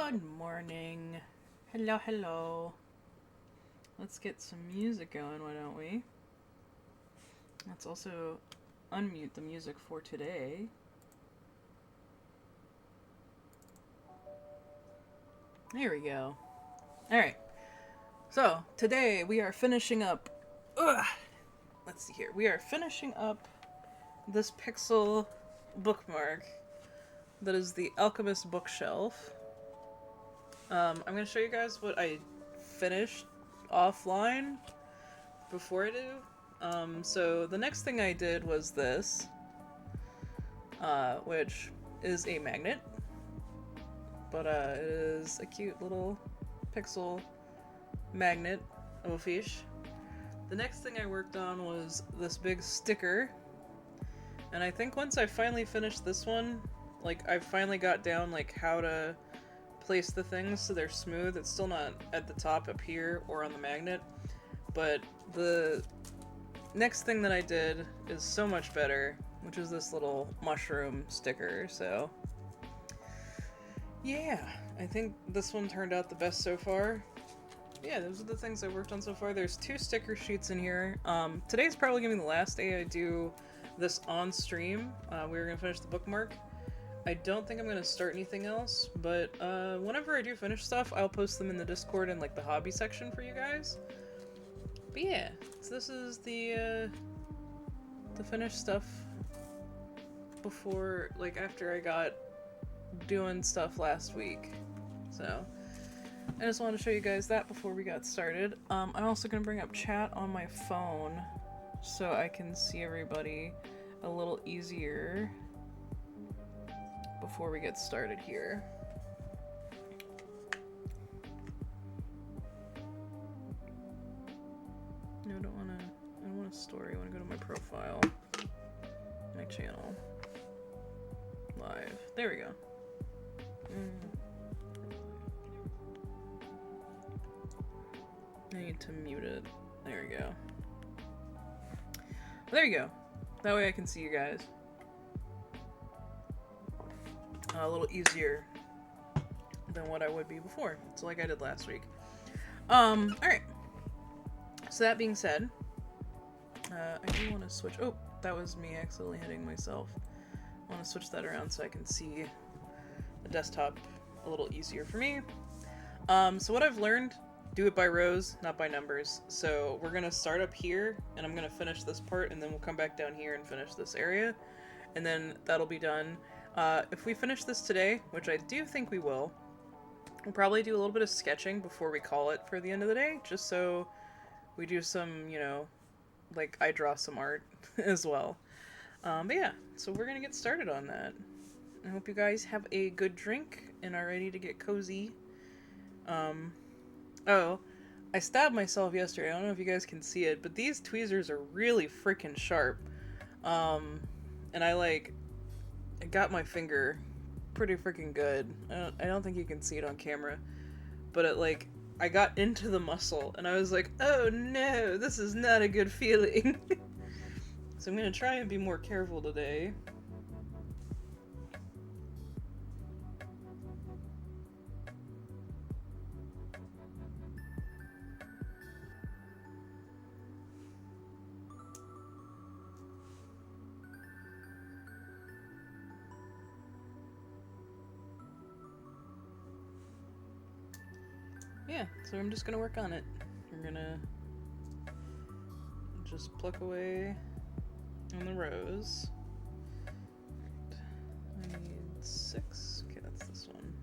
Good morning. Hello, hello. Let's get some music going, why don't we? Let's also unmute the music for today. There we go. Alright. So, today we are finishing up. Let's see here. We are finishing up this pixel bookmark that is the Alchemist bookshelf. I'm going to show you guys what I finished offline before I do. So the next thing I did was this, which is a magnet, but it is a cute little pixel magnet of a fish. The next thing I worked on was this big sticker, and I think once I finally finished this one, like I finally got down like how to place the things so they're smooth. It's still not at the top up here or on the magnet, but the next thing that I did is so much better, which is this little mushroom sticker. So yeah, I think this one turned out the best so far. Yeah, those are the things I worked on so far. There's 2 sticker sheets in here. Today's probably gonna be the last day I do this on stream. We were gonna finish the bookmark. I don't think I'm going to start anything else, but whenever I do finish stuff, I'll post them in the Discord in like the hobby section for you guys. But yeah, so this is the finished stuff before, like after I got doing stuff last week. So I just wanted to show you guys that before we got started. I'm also going to bring up chat on my phone so I can see everybody a little easier before we get started here. No, I don't want a story. I want to go to my profile, my channel, live. There we go. I need to mute it. There we go. There you go. That way I can see you guys. A little easier than what I would be before. So like I did last week. Alright. So that being said, I do want to switch. Oh, that was me accidentally hitting myself. I want to switch that around so I can see the desktop a little easier for me. So what I've learned, do it by rows, not by numbers. So we're going to start up here, and I'm going to finish this part, and then we'll come back down here and finish this area. And then that'll be done. If we finish this today, which I do think we will, we'll probably do a little bit of sketching before we call it for the end of the day, just so we do some, you know, like I draw some art as well. But yeah, so we're gonna get started on that. I hope you guys have a good drink and are ready to get cozy. Oh, I stabbed myself yesterday. I don't know if you guys can see it, but these tweezers are really freaking sharp. And I got my finger pretty freaking good. I don't think you can see it on camera, but I got into the muscle and I was like, oh no, this is not a good feeling. So I'm gonna try and be more careful today. Yeah, so I'm just gonna work on it. We're gonna just pluck away on the rows. I need 6. Okay, that's this one.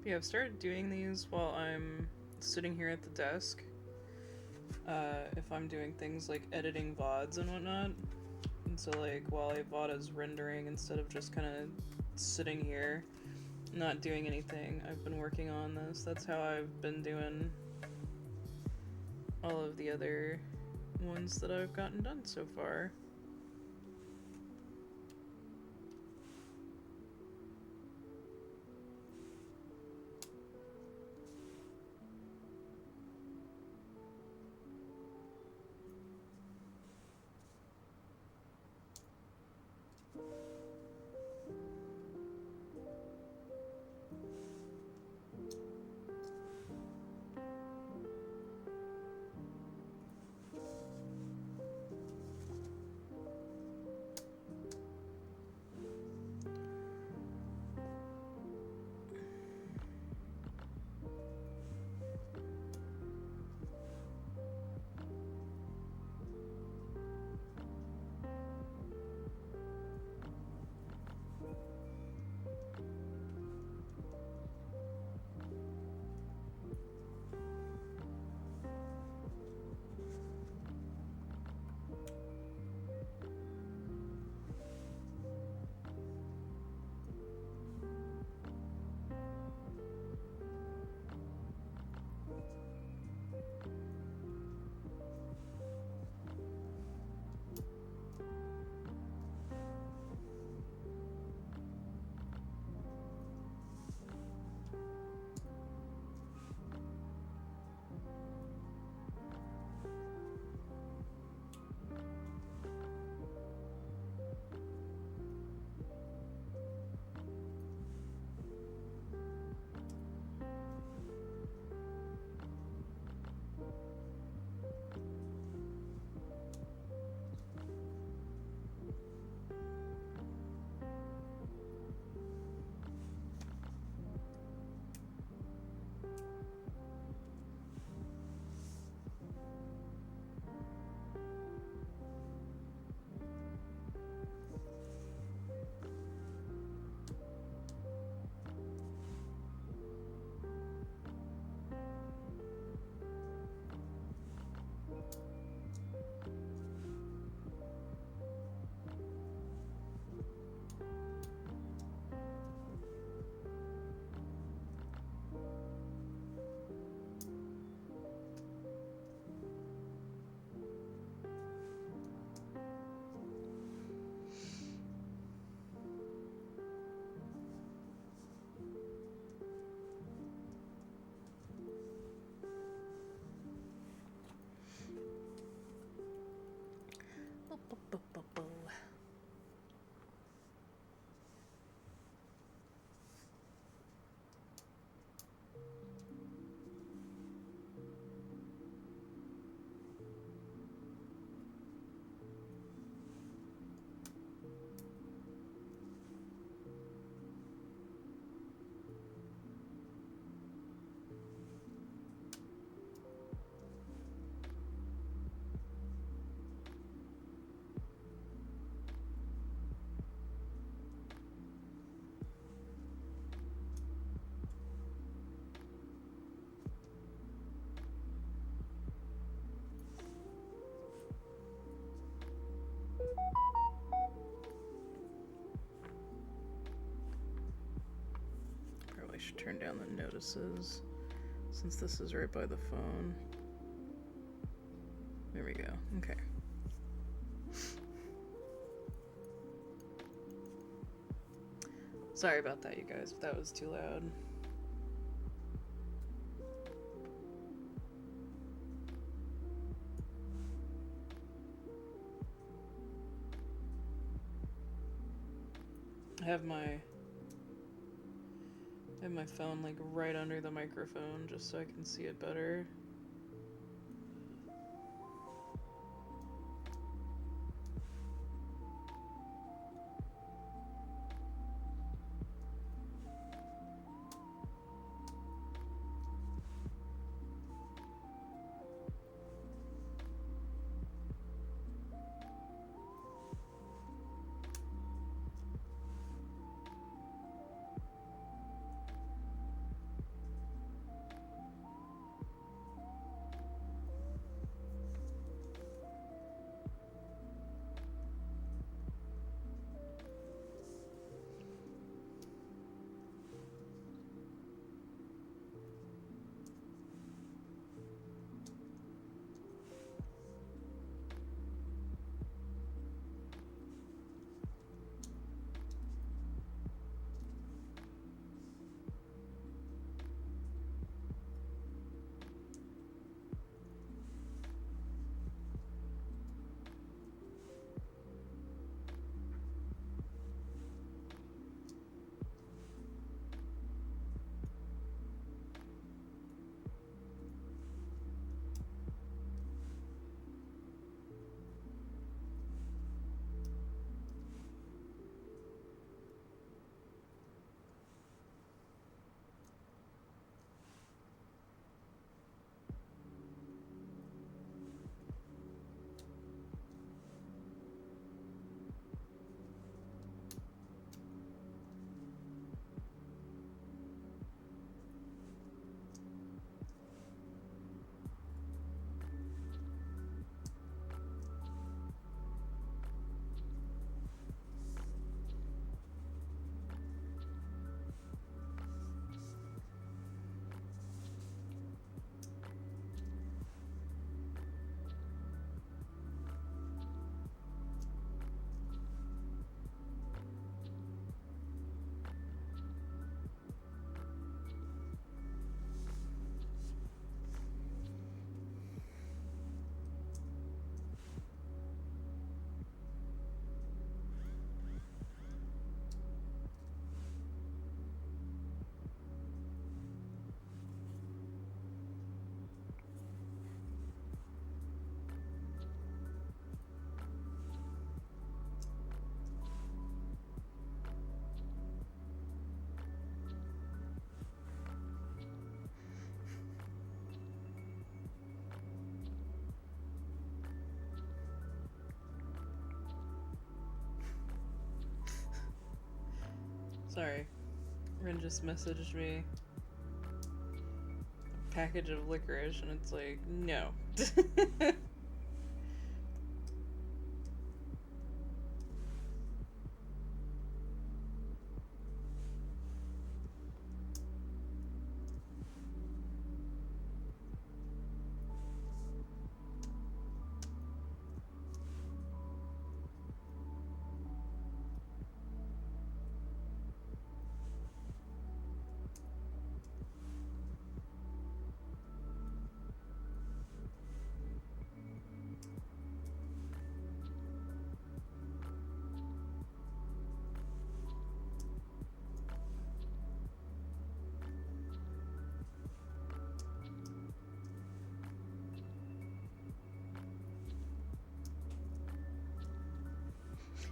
Yeah, I've started doing these while I'm sitting here at the desk. If I'm doing things like editing VODs and whatnot. And so, like, while a VOD is rendering, instead of just kind of sitting here, not doing anything, I've been working on this. That's how I've been doing all of the other ones that I've gotten done so far. Probably should turn down the notices since this is right by the phone. There we go. Okay. Sorry about that, you guys, if that was too loud. I have my phone like right under the microphone just so I can see it better. Sorry. Ren just messaged me a package of licorice, and it's like, no.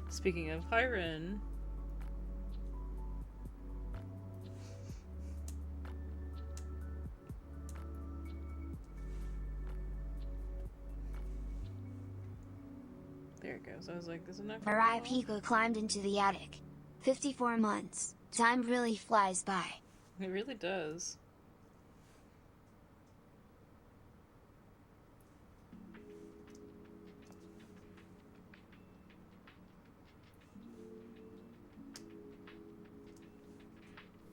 Speaking of, hi Ren. There it goes. I was like, is it not gonna Mariah Pico climbed into the attic. 54 months. Time really flies by. It really does.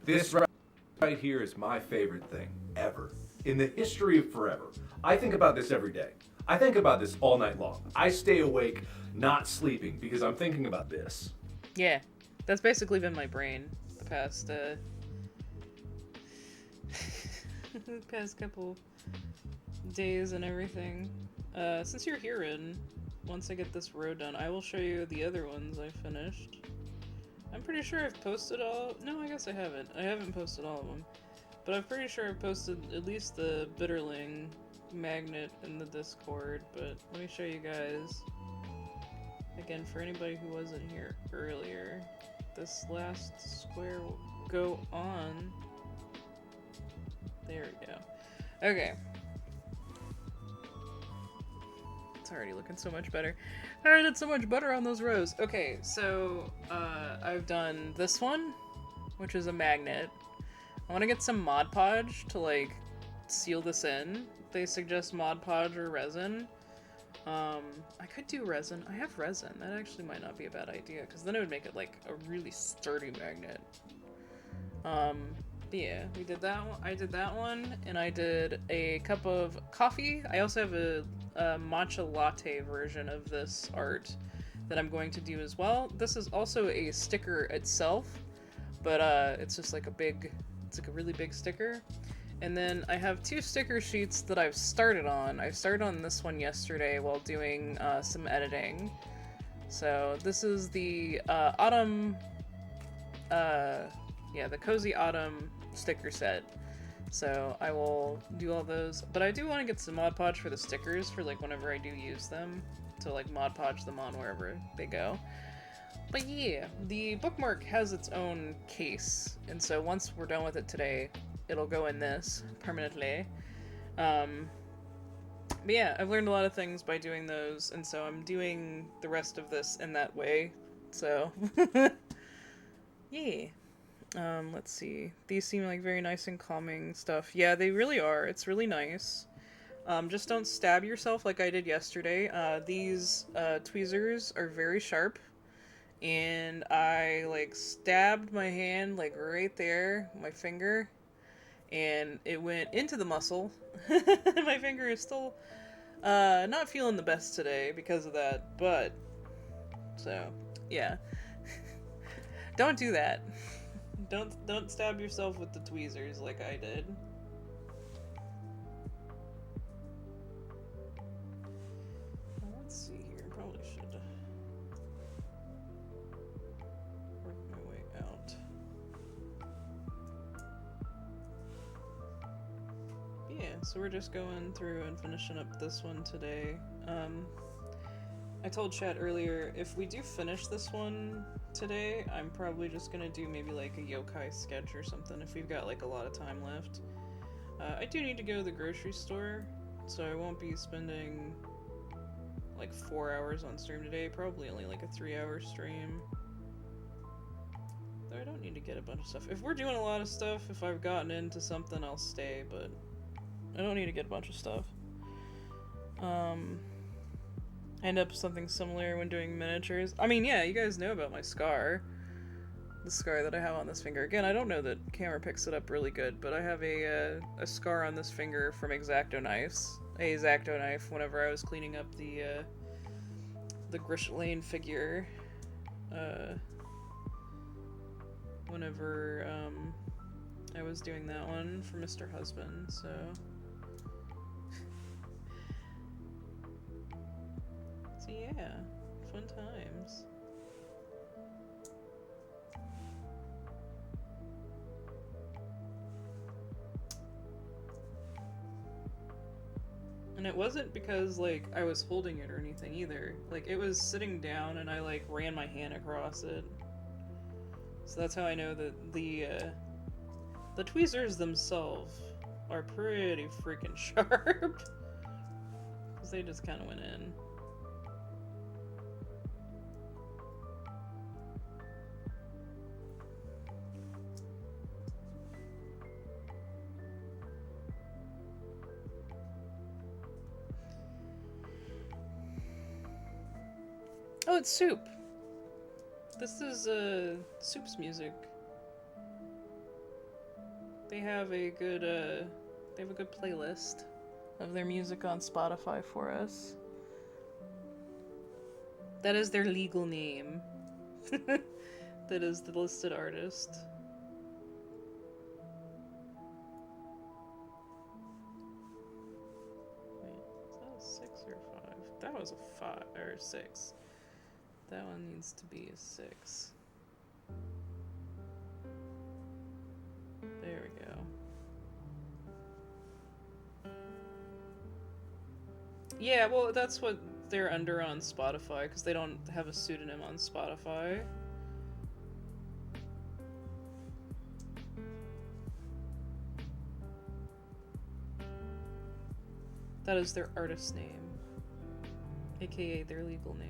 This right here is my favorite thing ever. In the history of forever. I think about this every day. I think about this all night long. I stay awake, not sleeping, because I'm thinking about this. Yeah, that's basically been my brain the past, past couple days and everything. Since you're here, Ren, once I get this row done, I will show you the other ones I finished. I'm pretty sure I've posted all... No, I guess I haven't. I haven't posted all of them. But I'm pretty sure I've posted at least the Bitterling magnet in the Discord. But let me show you guys. Again, for anybody who wasn't here earlier, this last square will go on. There we go. Okay. It's already looking so much better. I already did so much better on those rows. Okay, so I've done this one, which is a magnet. I want to get some Mod Podge to like seal this in. They suggest Mod Podge or resin. I could do resin. I have resin. That actually might not be a bad idea, because then it would make it like a really sturdy magnet. But yeah, we did that one. I did that one, and I did a cup of coffee. I also have a matcha latte version of this art that I'm going to do as well. This is also a sticker itself, but it's just like it's like a really big sticker. And then I have two sticker sheets that I've started on. I started on this one yesterday while doing some editing. So this is the autumn, yeah, the Cozy Autumn sticker set. So I will do all those, but I do want to get some Mod Podge for the stickers for like whenever I do use them, to like Mod Podge them on wherever they go. But yeah, the bookmark has its own case, and so once we're done with it today, it'll go in this permanently. But yeah, I've learned a lot of things by doing those, and so I'm doing the rest of this in that way. So yeah. Let's see. These seem like very nice and calming stuff. Yeah, they really are. It's really nice. Just don't stab yourself like I did yesterday. These tweezers are very sharp, and I like stabbed my hand like right there, my finger, and it went into the muscle. My finger is still not feeling the best today because of that, but so yeah. Don't do that. Don't stab yourself with the tweezers like I did. Let's see here. Probably should work my way out. Yeah, so we're just going through and finishing up this one today. I told chat earlier, if we do finish this one today, I'm probably just gonna do maybe like a yokai sketch or something if we've got like a lot of time left. I do need to go to the grocery store, so I won't be spending like 4 hours on stream today, probably only like a 3-hour stream. Though I don't need to get a bunch of stuff. If we're doing a lot of stuff, if I've gotten into something, I'll stay, but I don't need to get a bunch of stuff. I end up something similar when doing miniatures. I mean, yeah, you guys know about my scar. The scar that I have on this finger. Again, I don't know that camera picks it up really good, but I have a scar on this finger from X-Acto knives. A X-Acto knife whenever I was cleaning up the Grish Lane figure. Whenever I was doing that one for Mr. Husband, so... So yeah, fun times. And it wasn't because, like, I was holding it or anything either. Like, it was sitting down and I, like, ran my hand across it. So that's how I know that the tweezers themselves are pretty freaking sharp. Because they just kind of went in. Oh, it's Soup. This is Soup's music. They have a good playlist of their music on Spotify for us. That is their legal name. That is the listed artist. Wait, is that a 6 or 5? That was a 5 or 6. That one needs to be a 6. There we go. Yeah, well, that's what they're under on Spotify, because they don't have a pseudonym on Spotify. That is their artist name, aka their legal name.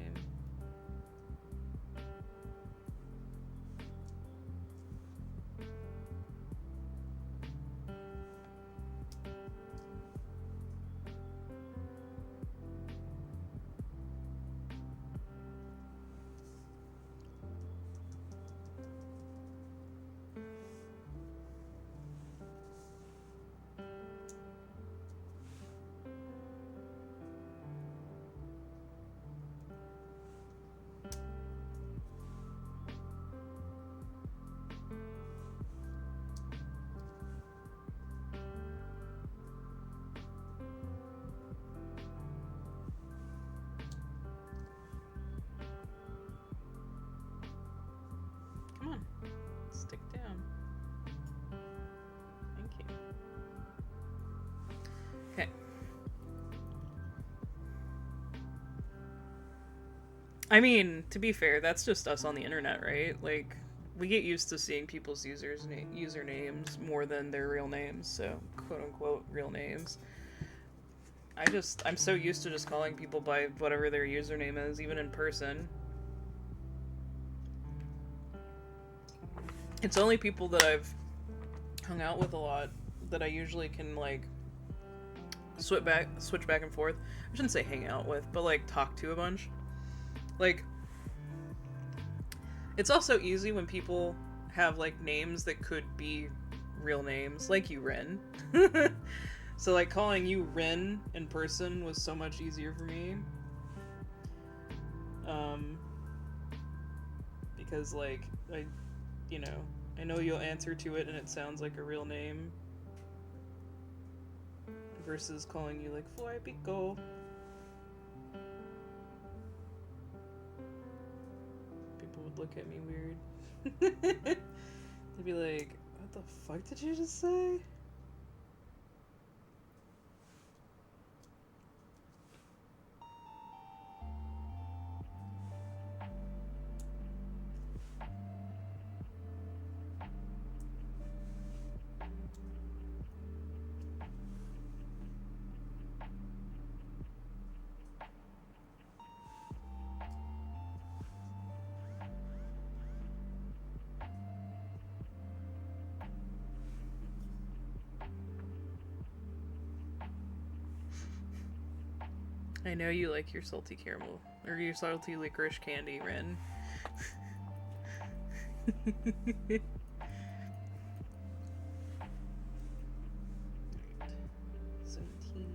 Come on, stick down. Thank you. Okay. I mean, to be fair, that's just us on the internet, right? Like, we get used to seeing people's usernames more than their real names, so quote-unquote real names. I'm so used to just calling people by whatever their username is, even in person. It's only people that I've hung out with a lot that I usually can, like, switch back and forth. I shouldn't say hang out with, but, like, talk to a bunch. Like, it's also easy when people have, like, names that could be real names, like you, Rin. So, like, calling you Rin in person was so much easier for me. Because, like, I know you'll answer to it and it sounds like a real name. Versus calling you, like, Fly Pico. People would look at me weird. They'd be like, what the fuck did you just say? I know you like your salty caramel, or your salty licorice candy, Ren. 17.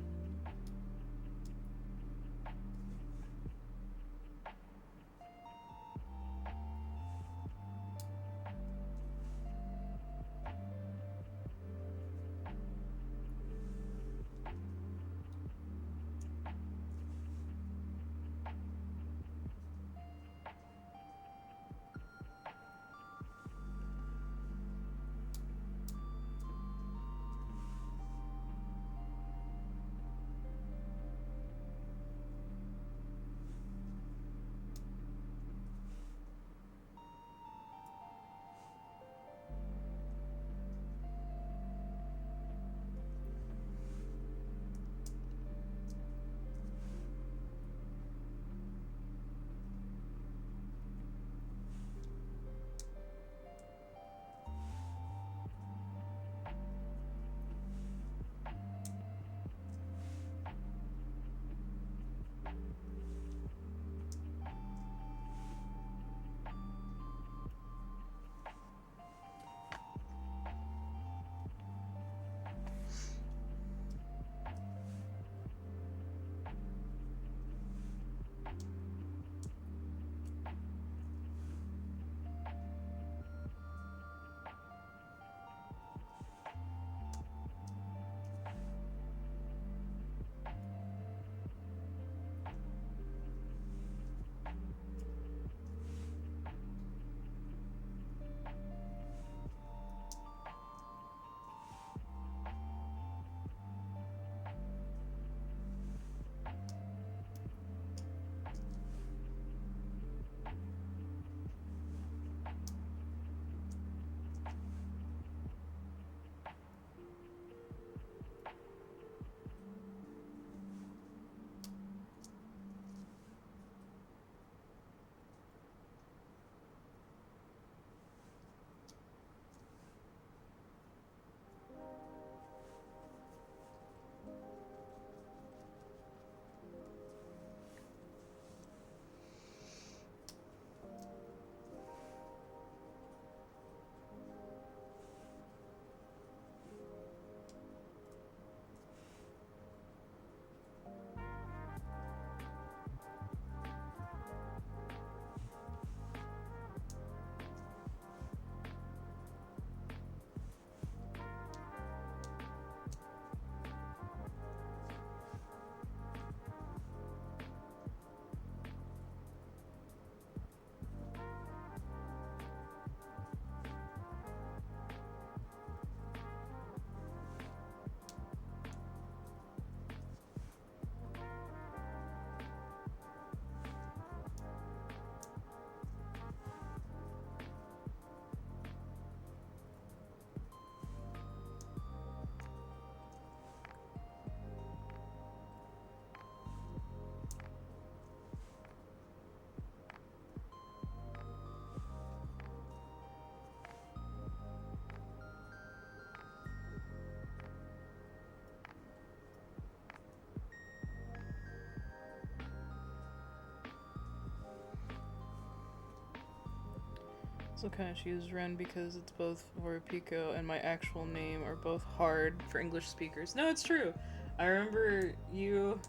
So kind of choose Ren because it's both Voripico and my actual name are both hard for English speakers. No, it's true. I remember you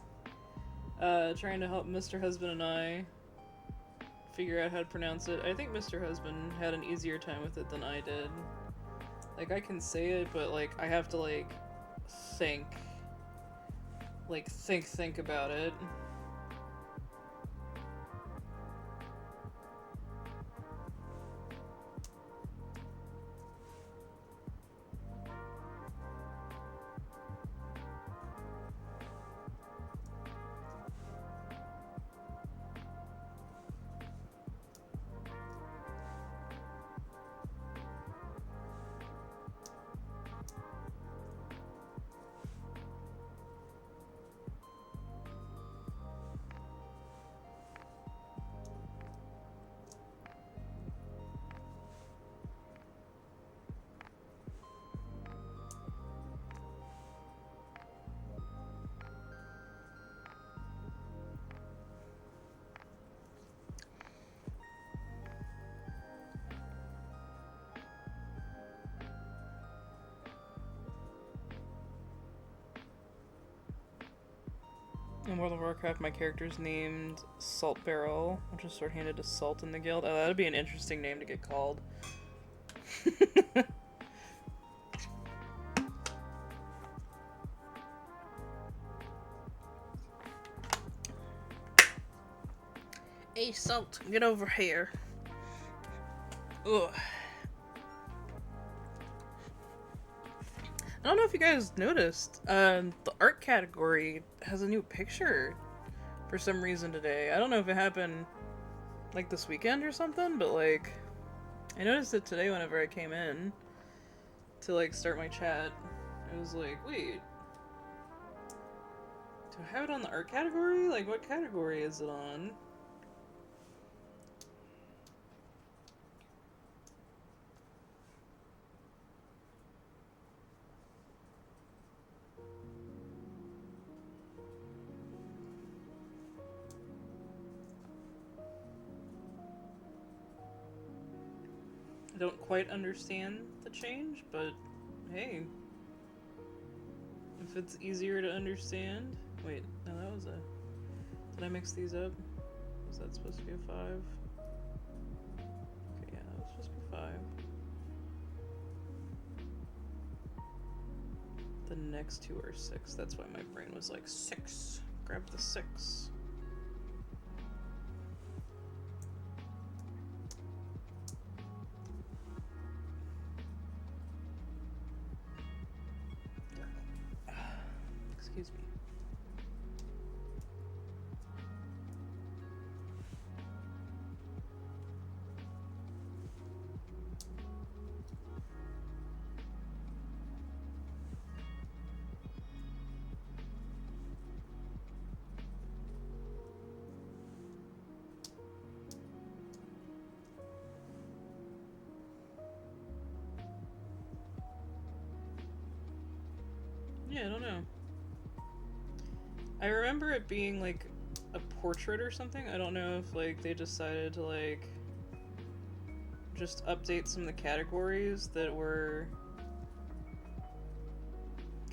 trying to help Mr. Husband and I figure out how to pronounce it. I think Mr. Husband had an easier time with it than I did. Like, I can say it, but, like, I have to, like, think. Like, think about it. In World of Warcraft, my character's named Salt Barrel, which is shorthanded to Salt in the guild. Oh, that'd be an interesting name to get called. Hey, Salt, get over here. Ugh. I don't know if you guys noticed, the art category has a new picture for some reason today. I don't know if it happened, like, this weekend or something, but, like, I noticed it today whenever I came in to, like, start my chat. I was like, wait, do I have it on the art category? Like, what category is it on? I don't quite understand the change, but hey, if it's easier to understand. Wait, no, that was a. Did I mix these up? Was that supposed to be a 5? Okay, yeah, that was supposed to be 5. The next two are 6. That's why my brain was like 6. Grab the 6. Excuse me. Yeah, I don't know. I remember it being like a portrait or something. I don't know if like they decided to like just update some of the categories that were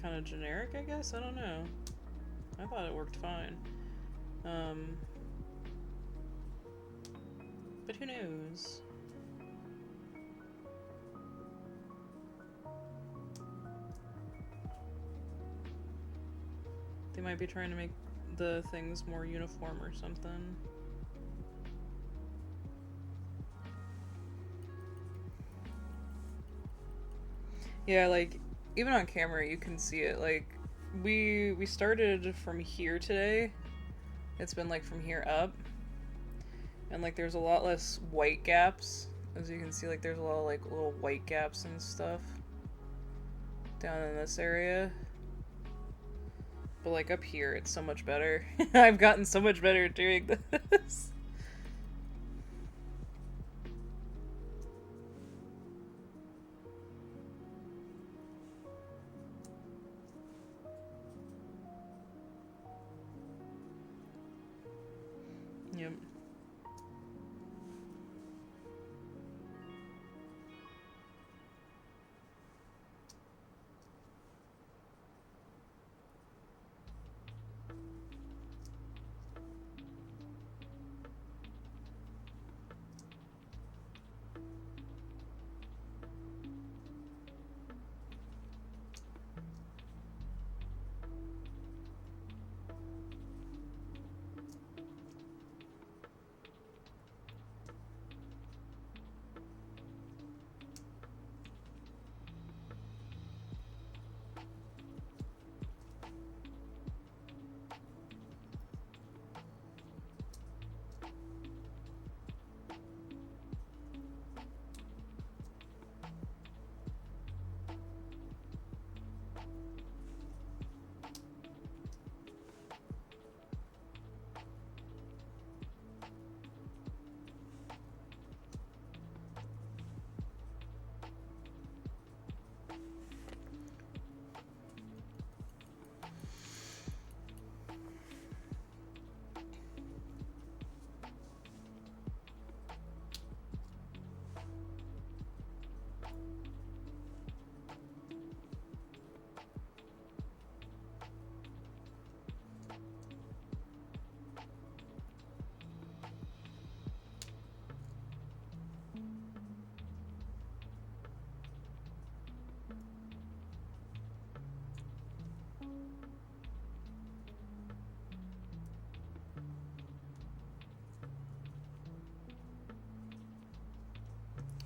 kind of generic, I guess. I don't know. I thought it worked fine. But who knows? They might be trying to make the things more uniform or something. Yeah, like, even on camera you can see it. Like, we started from here today. It's been, like, from here up. And, like, there's a lot less white gaps. As you can see, like, there's a lot of, like, little white gaps and stuff down in this area. But, like, up here, it's so much better. I've gotten so much better at doing this. Yep.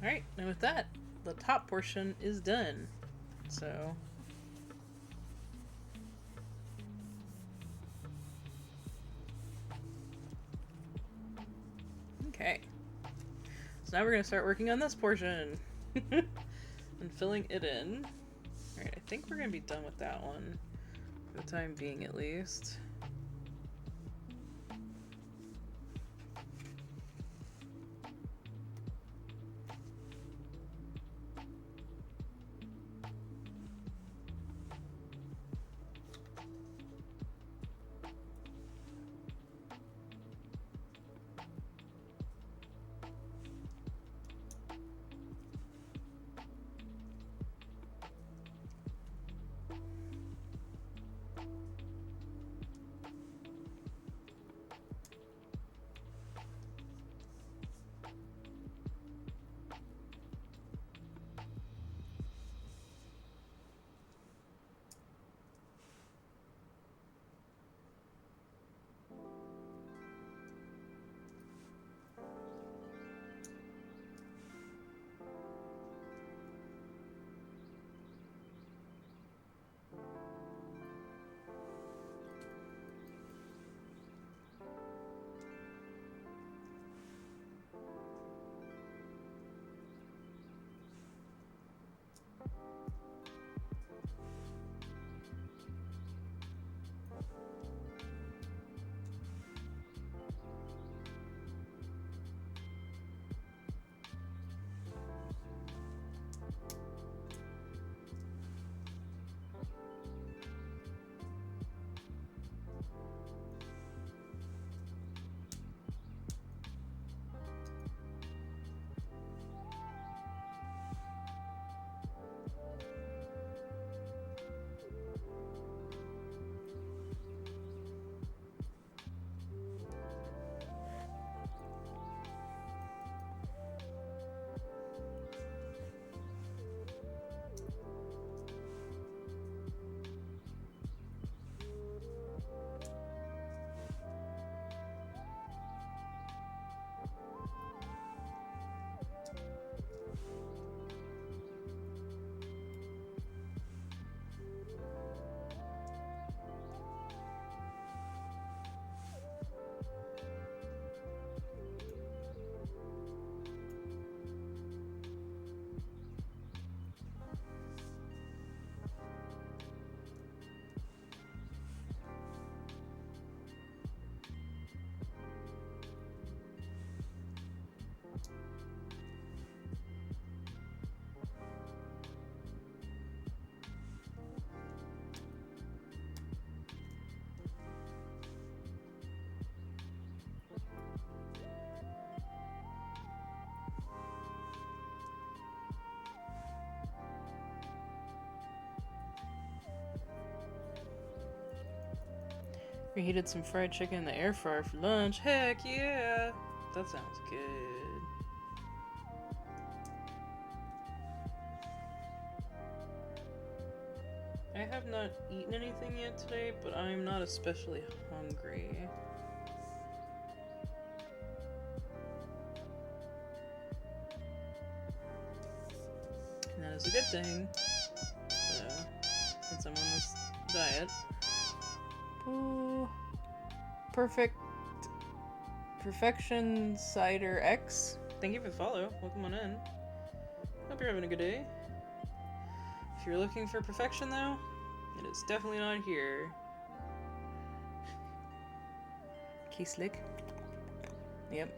Alright, and with that, the top portion is done. So... Okay. So now we're going to start working on this portion. And filling it in. Alright, I think we're going to be done with that one. For the time being, at least. Reheated some fried chicken in the air fryer for lunch. Heck yeah! That sounds good. I have not eaten anything yet today, but I'm not especially hungry. And that is a good thing. So, since I'm on this diet. Ooh. Perfection Cider X. Thank you for the follow. Welcome on in. Hope you're having a good day. If you're looking for perfection, though, it is definitely not here. Key slick. Yep.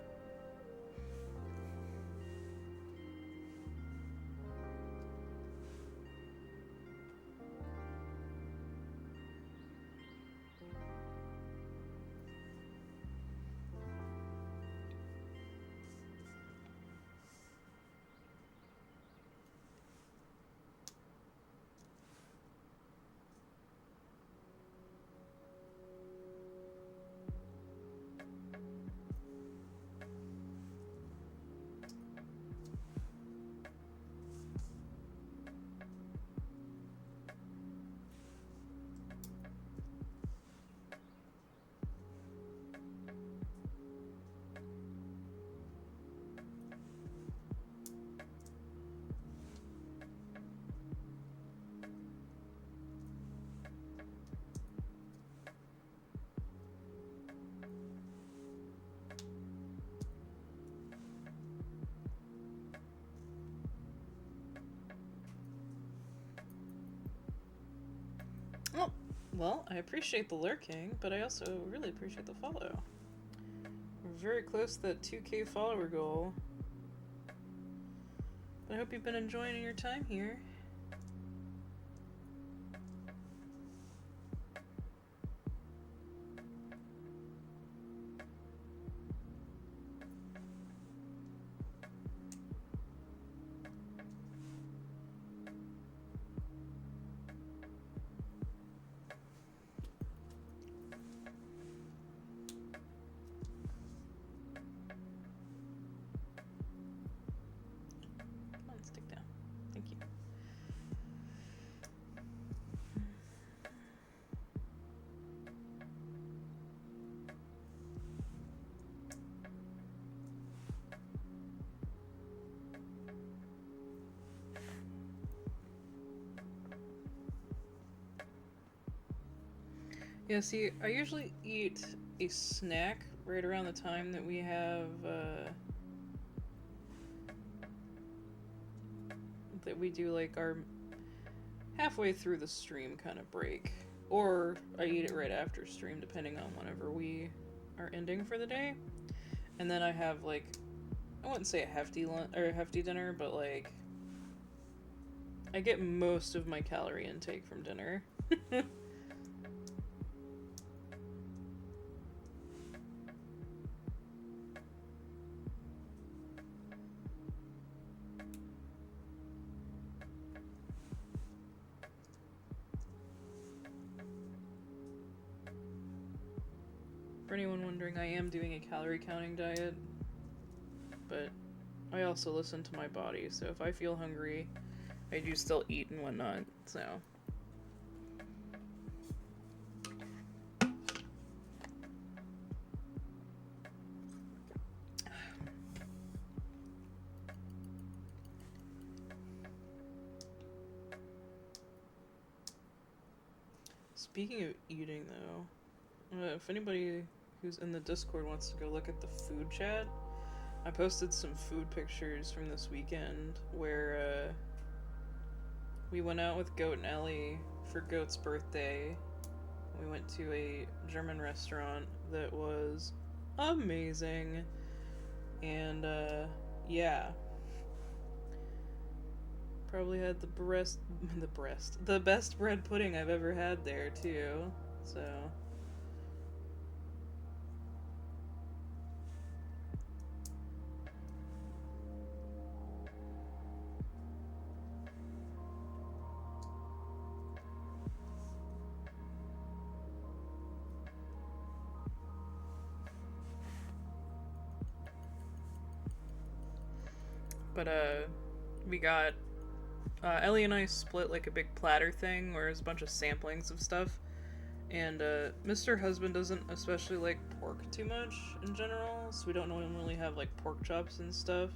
Well, I appreciate the lurking, but I also really appreciate the follow. We're very close to that 2K follower goal. But I hope you've been enjoying your time here. Stick down. Thank you. Yeah, see, I usually eat a snack right around the time that we have, that we do like our halfway through the stream kind of break. Or I eat it right after stream, depending on whenever we are ending for the day. And then I have like, I wouldn't say a hefty lunch or a hefty dinner, but like, I get most of my calorie intake from dinner. For anyone wondering, I am doing a calorie counting diet, but I also listen to my body, so if I feel hungry, I do still eat and whatnot, so. Speaking of eating, though, if anybody who's in the Discord wants to go look at the food chat, I posted some food pictures from this weekend where we went out with Goat and Ellie for Goat's birthday. We went to a German restaurant that was amazing, and yeah, probably had the best bread pudding I've ever had there too, so. But we got Ellie and I split like a big platter thing where there's a bunch of samplings of stuff. And Mr. Husband doesn't especially like pork too much in general, so we don't normally have like pork chops and stuff.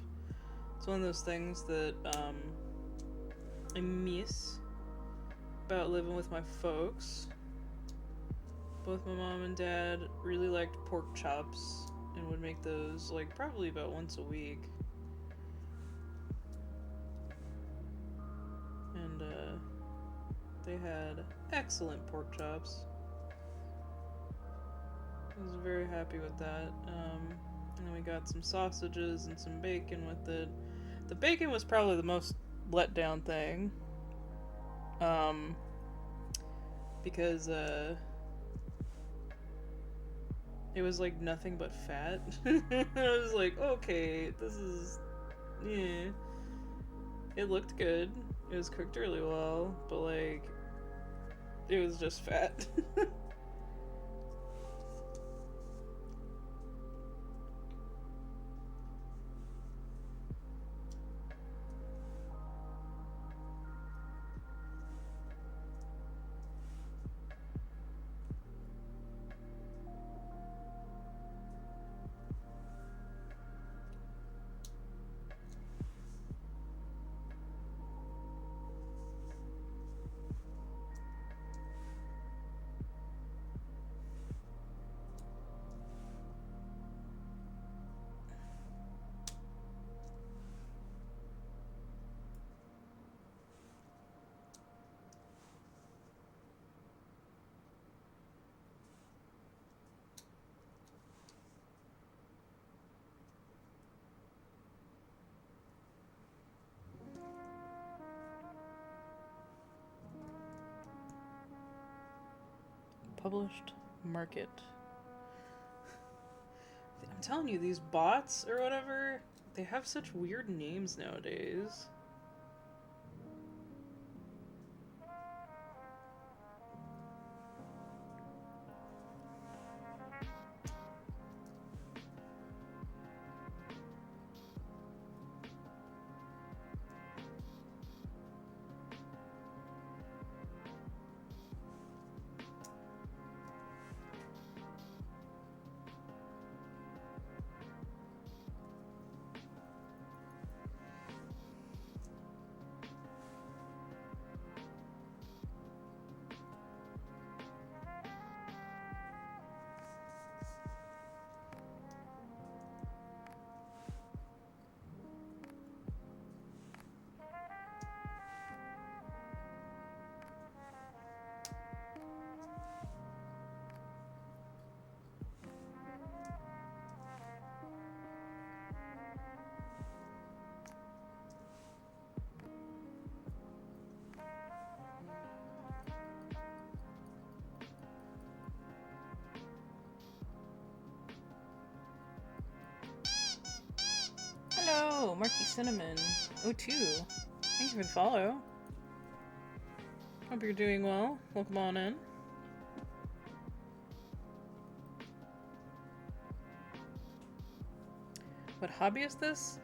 It's one of those things that I miss about living with my folks. Both my mom and dad really liked pork chops and would make those like probably about once a week. And they had excellent pork chops. I was very happy with that. And then we got some sausages and some bacon with it. The bacon was probably the most let down thing. Because it was like nothing but fat. I was like, okay, this is, yeah. It looked good. It was cooked really well, but like, it was just fat. Published market. I'm telling you, these bots or whatever, they have such weird names nowadays. Hello, Marky Cinnamon. O2. Thank you for the follow. Hope you're doing well. Welcome on in. What hobby is this?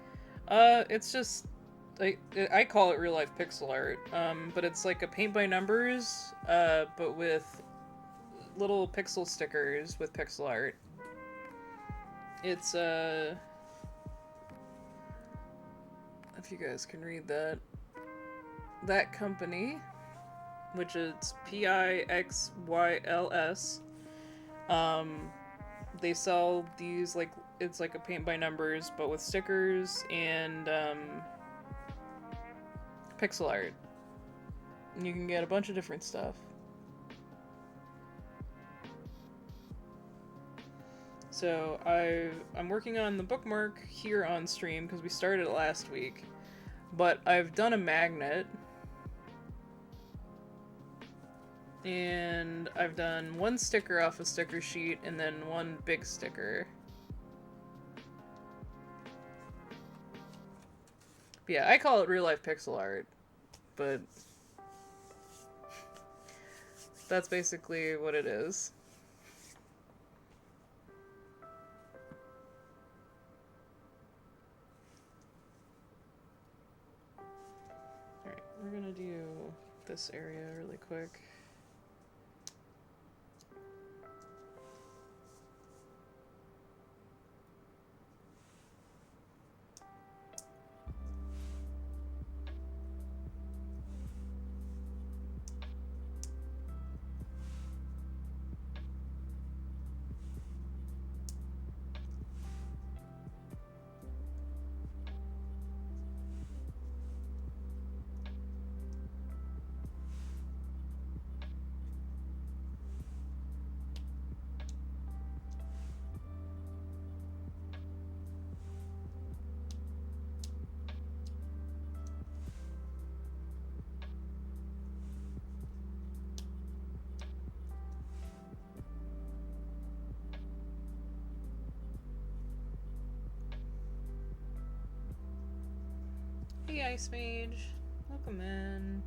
It's just I call it real life pixel art. But it's like a paint by numbers, but with little pixel stickers with pixel art. It's if you guys can read that company, which is Pixyls, they sell these, like, it's like a paint by numbers but with stickers and pixel art, and you can get a bunch of different stuff. So I'm working on the bookmark here on stream because we started it last week, but I've done a magnet, and I've done one sticker off a sticker sheet and then one big sticker. But yeah, I call it real life pixel art, but that's basically what it is. We're gonna do this area really quick. Hey Ice Mage, welcome in.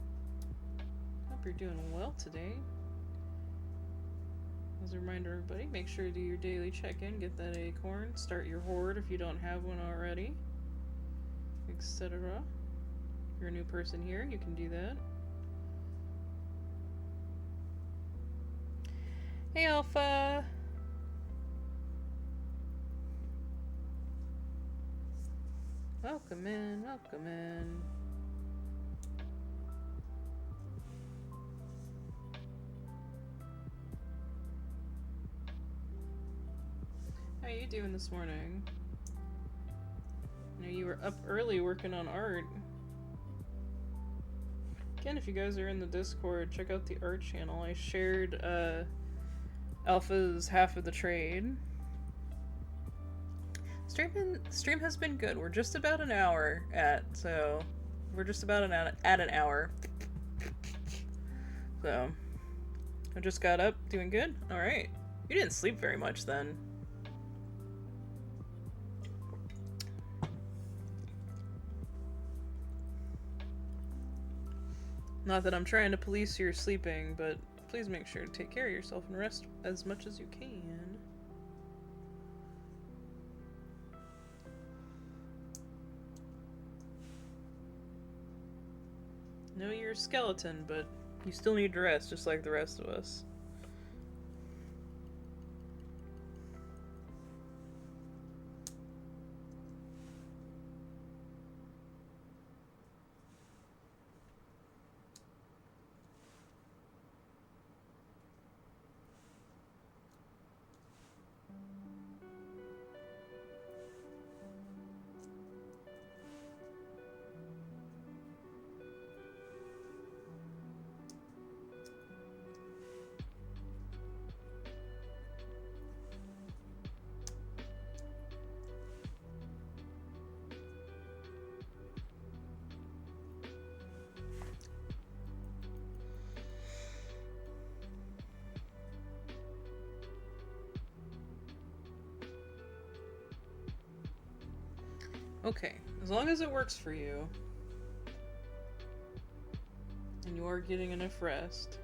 Hope you're doing well today. As a reminder, everybody, make sure to do your daily check-in, get that acorn, start your horde if you don't have one already, etc. If you're a new person here, you can do that. Hey Alpha! Welcome in, welcome in. How are you doing this morning? I know you were up early working on art. Again, if you guys are in the Discord, check out the art channel. I shared Alpha's half of the trade. Stream has been good. We're just about an hour at an hour. So I just got up. Doing good? Alright. You didn't sleep very much then. Not that I'm trying to police your sleeping, but please make sure to take care of yourself and rest as much as you can. No, you're a skeleton, but you still need to rest just like the rest of us. Okay, as long as it works for you, and you are getting enough rest.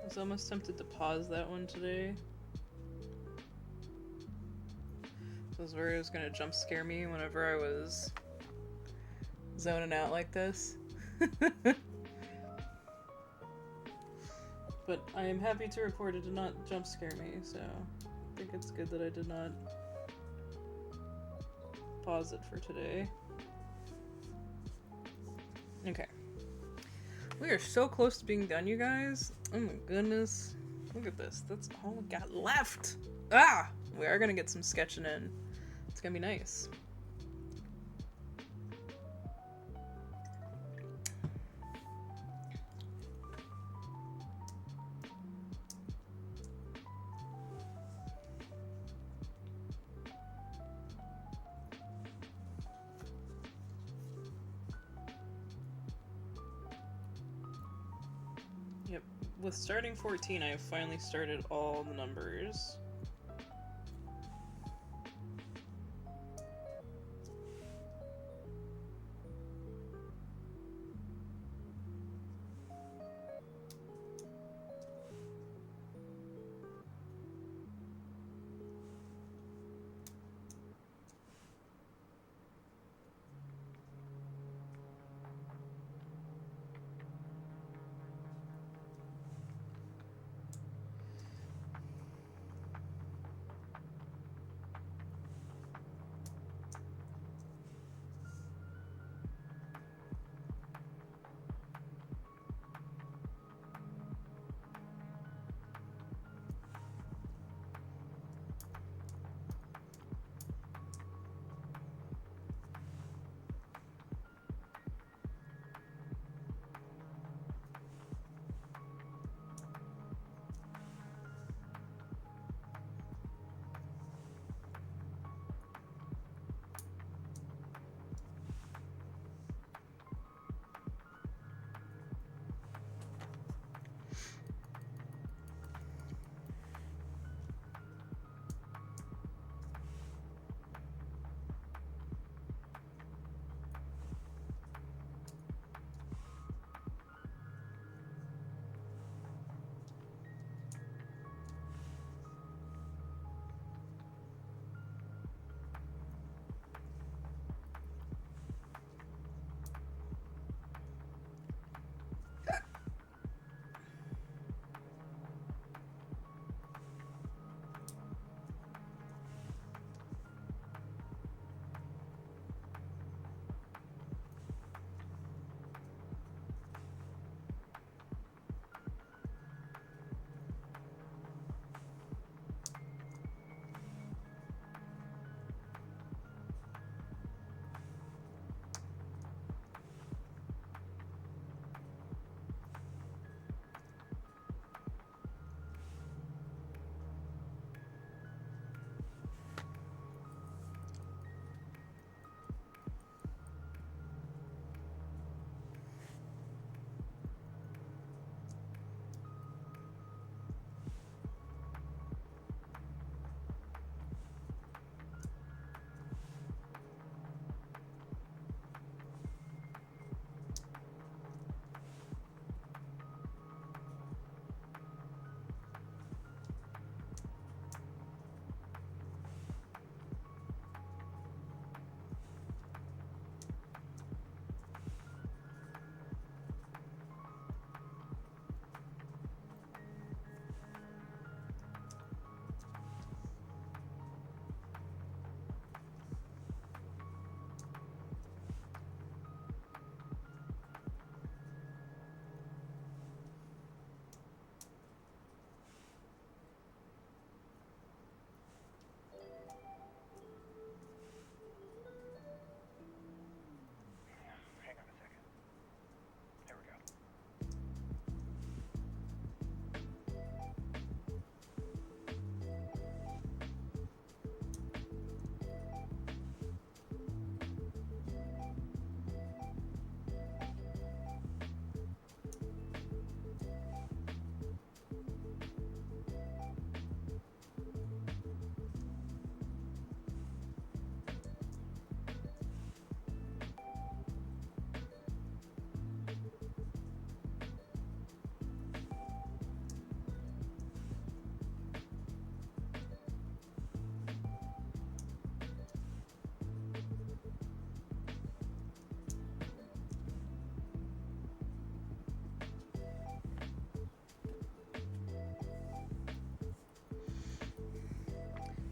I was almost tempted to pause that one today. This was where it was gonna jump scare me whenever I was zoning out like this. But I am happy to report it did not jump scare me, so I think it's good that I did not pause it for today. Okay. We are so close to being done, you guys. Oh my goodness. Look at this. That's all we got left. Ah! We are gonna get some sketching in. It's gonna be nice. Yep. With starting 14, I have finally started all the numbers.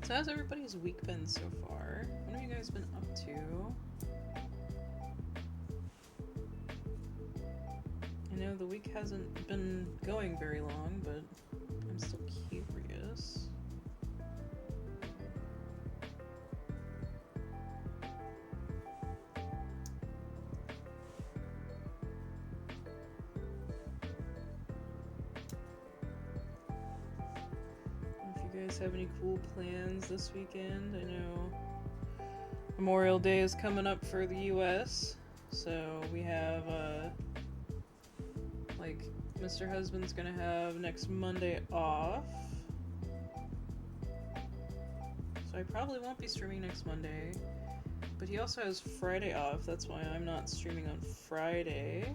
So how's everybody's week been so far? What have you guys been up to? I know the week hasn't been going very long, but I'm still curious. If you guys have any cool plans this weekend, I know Memorial Day is coming up for the US, so we have like Mr. Husband's gonna have next Monday off, so I probably won't be streaming next Monday, but he also has Friday off. That's why I'm not streaming on Friday.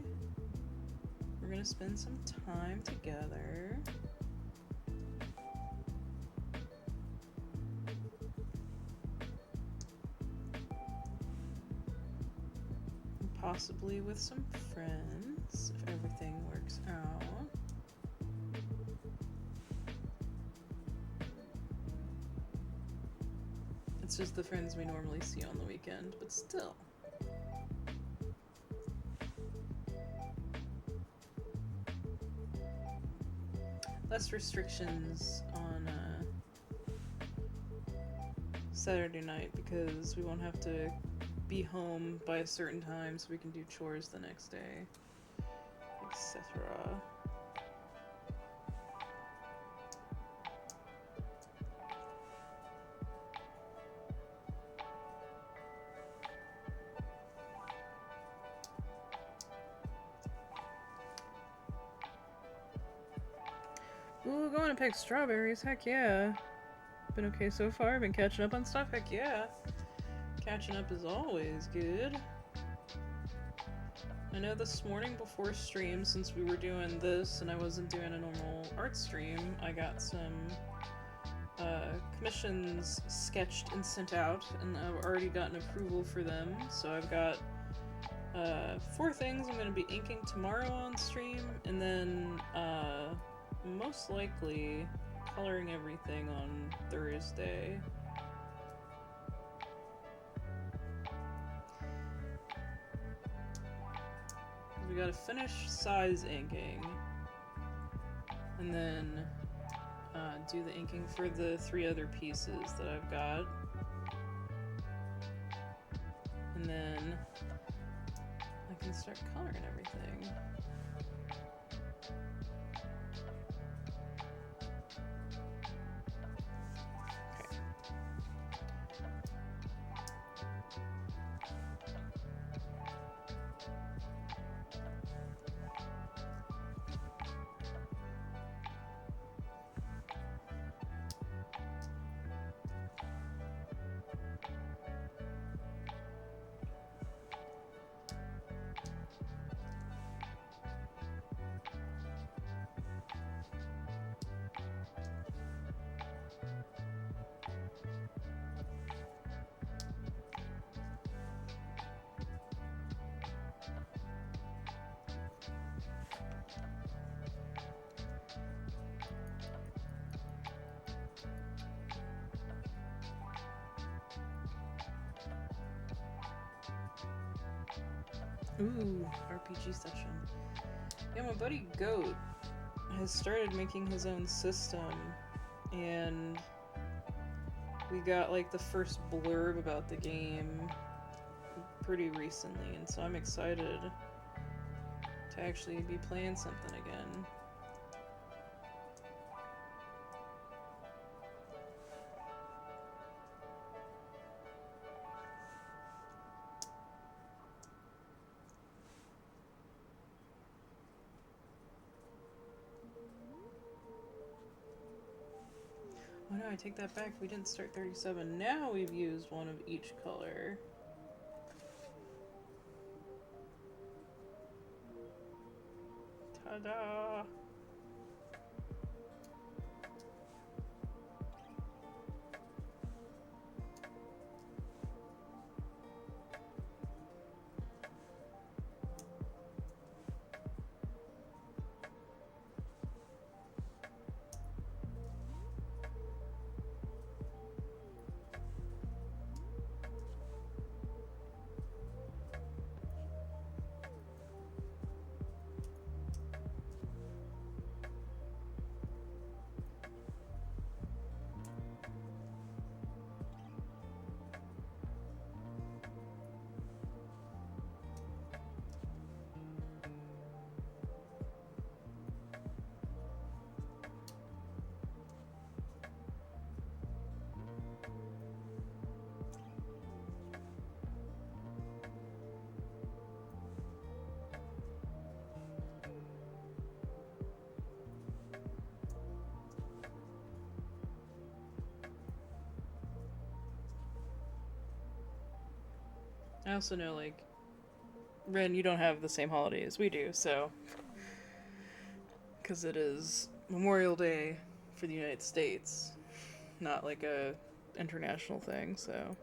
We're gonna spend some time together. Possibly with some friends, if everything works out. It's just the friends we normally see on the weekend, but still. Less restrictions on Saturday night because we won't have to be home by a certain time so we can do chores the next day, etc. Ooh, going to pick strawberries, heck yeah. Been okay so far, been catching up on stuff, heck yeah. Catching up is always good. I know this morning before stream, since we were doing this and I wasn't doing a normal art stream, I got some commissions sketched and sent out, and I've already gotten approval for them. So I've got 4 things I'm going to be inking tomorrow on stream, and then most likely coloring everything on Thursday. We gotta finish size inking, and then do the inking for the 3 other pieces that I've got, and then I can start coloring everything. Ooh, RPG session. Yeah, my buddy Goat has started making his own system, and we got like the first blurb about the game pretty recently, and so I'm excited to actually be playing something again. Oh no, I take that back. We didn't start 37. Now we've used one of each color. Ta-da! I also know, like, Ren, you don't have the same holiday as we do, so. Because it is Memorial Day for the United States, not like a international thing, so.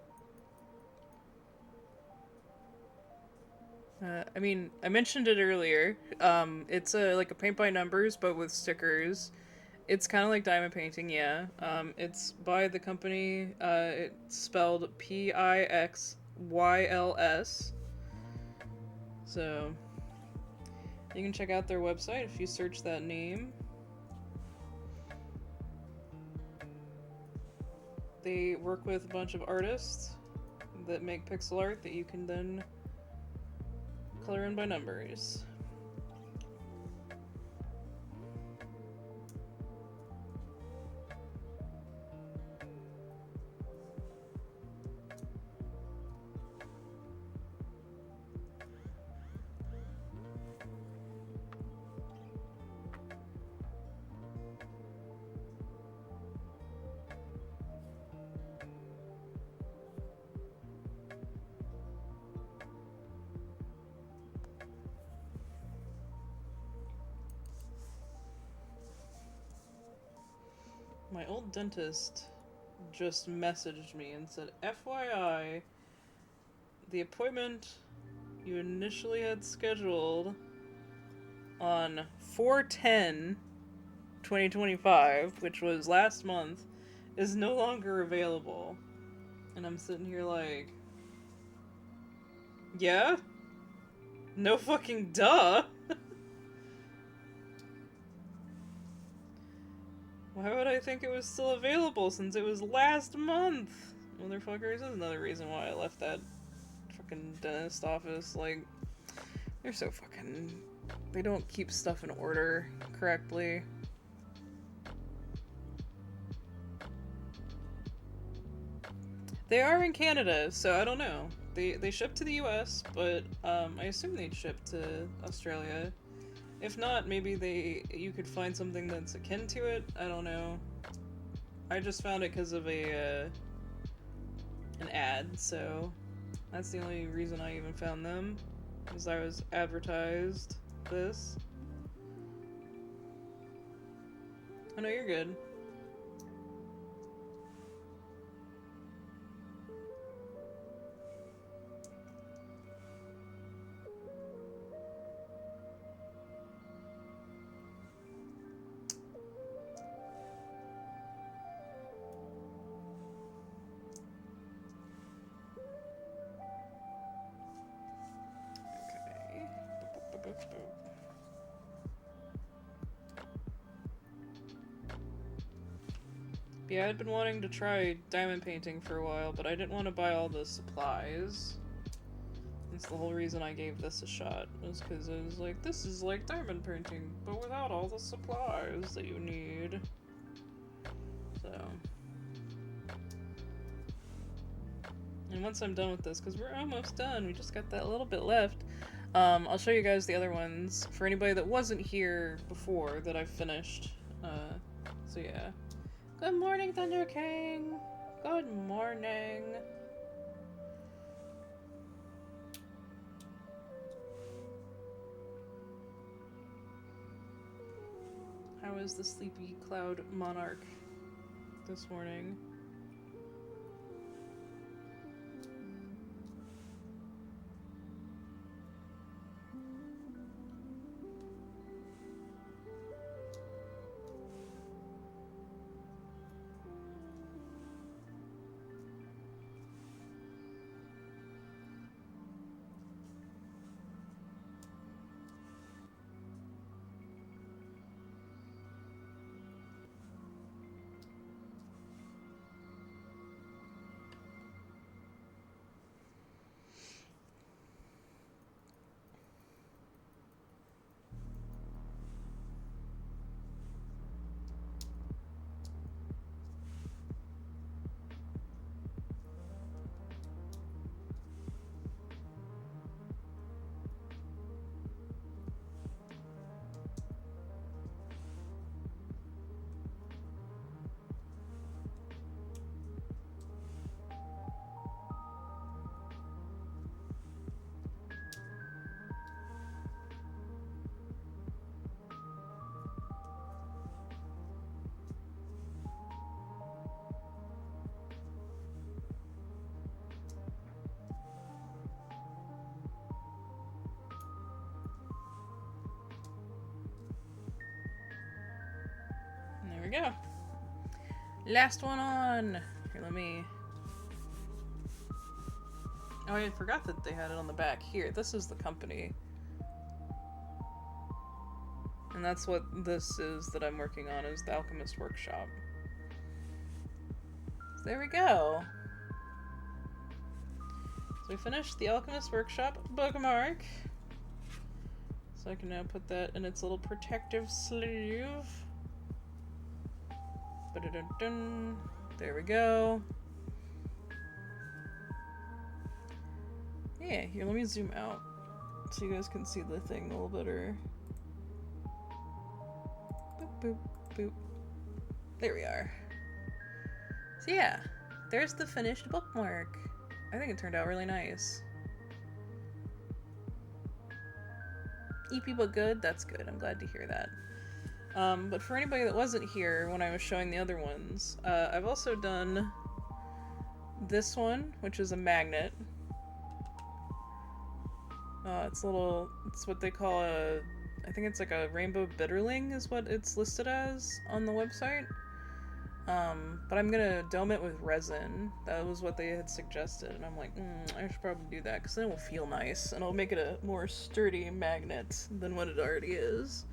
I mean, I mentioned it earlier. It's like a paint by numbers, but with stickers. It's kind of like diamond painting, yeah. It's by the company. It's spelled Pixyls. So you can check out their website if you search that name. They work with a bunch of artists that make pixel art that you can then color in by numbers. My old dentist just messaged me and said, FYI, the appointment you initially had scheduled on 4/10/2025, which was last month, is no longer available. And I'm sitting here like, yeah? No fucking duh! Why would I think it was still available since it was last month? Motherfuckers, that's another reason why I left that fucking dentist office. Like, they're so fucking... They don't keep stuff in order correctly. They are in Canada, so I don't know. They ship to the US, but I assume they'd ship to Australia. If not, maybe you could find something that's akin to it. I don't know. I just found it because of an ad, so that's the only reason I even found them, because I was advertised this. Oh no, you're good. Yeah, I'd been wanting to try diamond painting for a while, but I didn't want to buy all the supplies. That's the whole reason I gave this a shot, was because I was like, this is like diamond painting, but without all the supplies that you need. So. And once I'm done with this, because we're almost done, we just got that little bit left, I'll show you guys the other ones for anybody that wasn't here before that I've finished. So yeah. Good morning, Thunder King! Good morning! How is the sleepy cloud monarch this morning? we go. Last one on. Here, let me... Oh, I forgot that they had it on the back. Here, this is the company. And that's what this is that I'm working on, is the Alchemist Workshop. So there we go. So we finished the Alchemist Workshop bookmark. So I can now put that in its little protective sleeve. Ba-da-dun-dun. There we go. Yeah, here, let me zoom out so you guys can see the thing a little better. Boop, boop, boop. There we are. So yeah, there's the finished bookmark. I think it turned out really nice. EP book good? That's good. I'm glad to hear that. But for anybody that wasn't here when I was showing the other ones, I've also done this one, which is a magnet. It's what they call I think it's like a rainbow bitterling is what it's listed as on the website. But I'm gonna dome it with resin. That was what they had suggested, and I'm like, I should probably do that, because then it will feel nice, and it'll make it a more sturdy magnet than what it already is.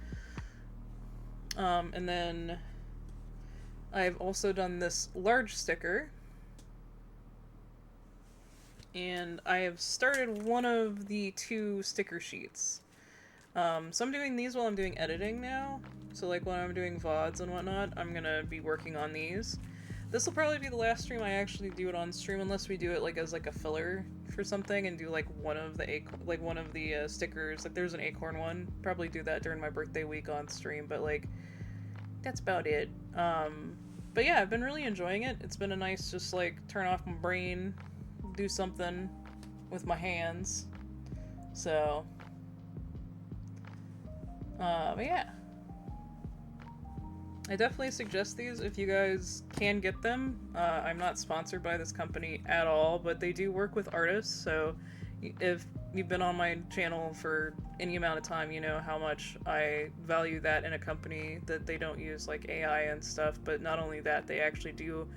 And then I've also done this large sticker, and I have started one of the 2 sticker sheets. So I'm doing these while I'm doing editing now. So like when I'm doing VODs and whatnot, I'm gonna be working on these. This will probably be the last stream I actually do it on stream, unless we do it like as like a filler for something and do like one of the stickers. Like there's an acorn one. Probably do that during my birthday week on stream, but like that's about it. But yeah, I've been really enjoying it. It's been a nice just like turn off my brain, do something with my hands. So but yeah, I definitely suggest these if you guys can get them. I'm not sponsored by this company at all, but they do work with artists, so if you've been on my channel for any amount of time, you know how much I value that in a company, that they don't use like AI and stuff. But not only that, they actually do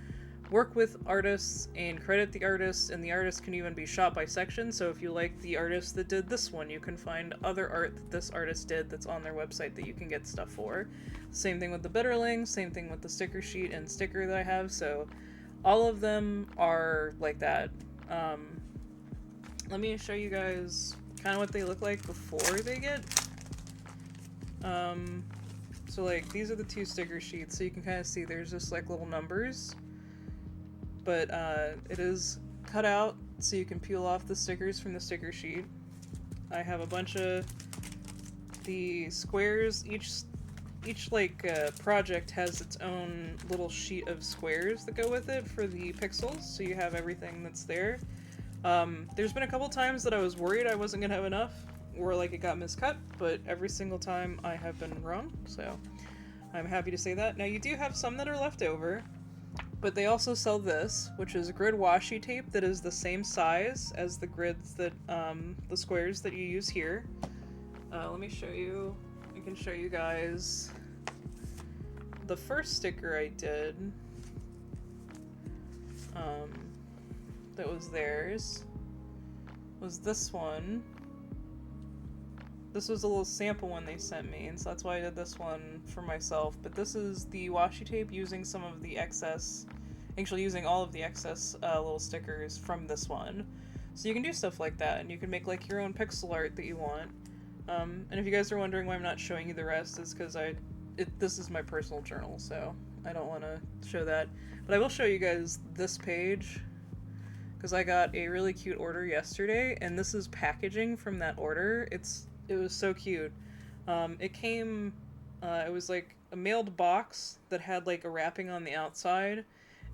work with artists and credit the artists, and the artists can even be shot by section. So if you like the artist that did this one, you can find other art that this artist did that's on their website that you can get stuff for. Same thing with the bitterling, same thing with the sticker sheet and sticker that I have. So all of them are like that. Let me show you guys kind of what they look like before they get. So like these are the 2 sticker sheets, so you can kind of see there's just like little numbers. But it is cut out so you can peel off the stickers from the sticker sheet. I have a bunch of the squares. Each project has its own little sheet of squares that go with it for the pixels, so you have everything that's there. There's been a couple times that I was worried I wasn't gonna have enough, or like it got miscut, but every single time I have been wrong, so I'm happy to say that. Now you do have some that are left over, but they also sell this, which is grid washi tape that is the same size as the grids that, the squares that you use here. Let me show you. I can show you guys the first sticker I did. That was theirs. Was this one. This was a little sample one they sent me, and so that's why I did this one for myself. But this is the washi tape using some of the excess, actually using all of the excess little stickers from this one. So you can do stuff like that, and you can make like your own pixel art that you want. And if you guys are wondering why I'm not showing you the rest, is because this is my personal journal, so I don't want to show that. But I will show you guys this page, because I got a really cute order yesterday, and this is packaging from that order. It was so cute. It came, it was like a mailed box that had like a wrapping on the outside,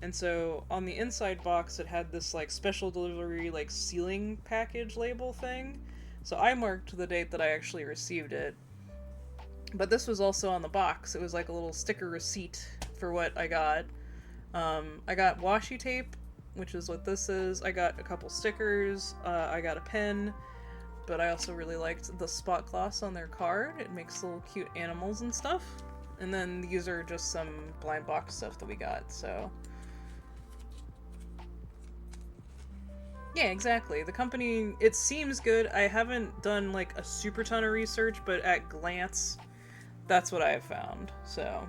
and so on the inside box it had this like special delivery like sealing package label thing. So I marked the date that I actually received it. But this was also on the box. It was like a little sticker receipt for what I got. I got washi tape, which is what this is. I got a couple stickers. I got a pen. But I also really liked the spot gloss on their card. It makes little cute animals and stuff. And then these are just some blind box stuff that we got, so. Yeah, exactly. The company, it seems good. I haven't done like a super ton of research, but at glance, that's what I have found. So,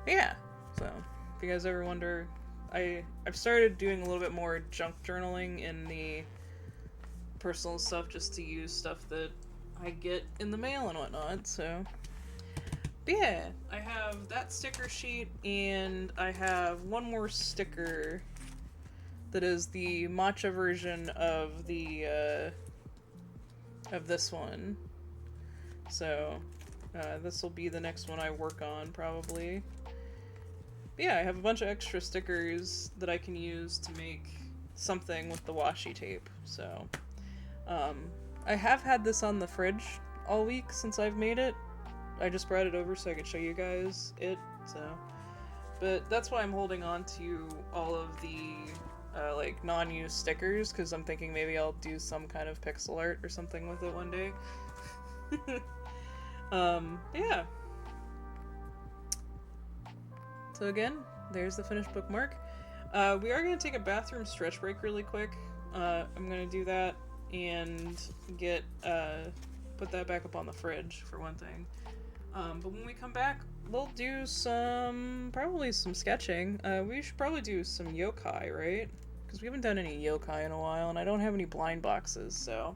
yeah. So, if you guys ever wonder, I've started doing a little bit more junk journaling in the personal stuff just to use stuff that I get in the mail and whatnot. So, but yeah, I have that sticker sheet, and I have one more sticker that is the matcha version of the of this one. So this will be the next one I work on probably. But yeah, I have a bunch of extra stickers that I can use to make something with the washi tape. So I have had this on the fridge all week since I've made it. I just brought it over so I could show you guys it. So, but that's why I'm holding on to all of the like non-used stickers, because I'm thinking maybe I'll do some kind of pixel art or something with it one day. Yeah. So again, there's the finished bookmark. We are going to take a bathroom stretch break really quick. I'm going to do that and get put that back up on the fridge for one thing. But when we come back, we'll do probably some sketching. We should probably do some yokai, right? Because we haven't done any yokai in a while, and I don't have any blind boxes, so